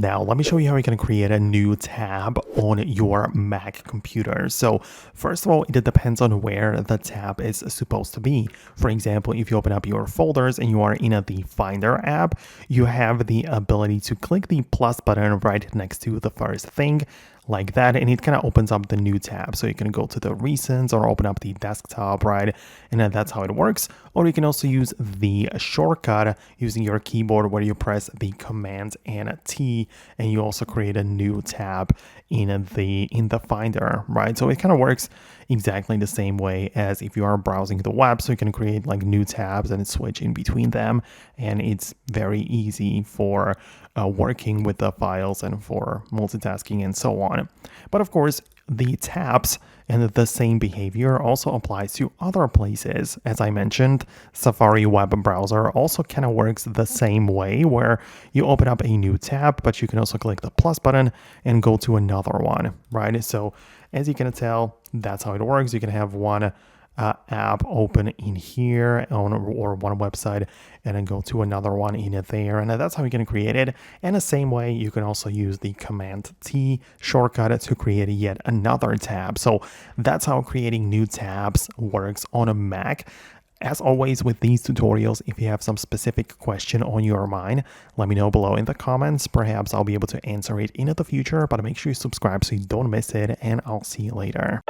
Now, let me show you how you can create a new tab on your Mac computer. So first of all, it depends on where the tab is supposed to be. For example, if you open up your folders and you are in the Finder app, you have the ability to click the plus button right next to the first thing, like that, and it kind of opens up the new tab. So you can go to the recents or open up the desktop, right? And then that's how it works. Or you can also use the shortcut using your keyboard where you press the Command and T, and you also create a new tab in the Finder, right? So it kind of works exactly the same way as if you are browsing the web. So you can create like new tabs and switch in between them, and it's very easy for working with the files and for multitasking and so on. But of course, the tabs and the same behavior also applies to other places. As I mentioned, Safari web browser also kind of works the same way, where you open up a new tab, but you can also click the plus button and go to another one, right? So as you can tell, that's how it works. You can have one app open in here or one website and then go to another one in there, and that's how you can create it. And the same way, you can also use the Command T shortcut to create yet another tab. So that's how creating new tabs works on a Mac. As always with these tutorials, if you have some specific question on your mind, let me know below in the comments. Perhaps I'll be able to answer it in the future, but make sure you subscribe so you don't miss it, and I'll see you later.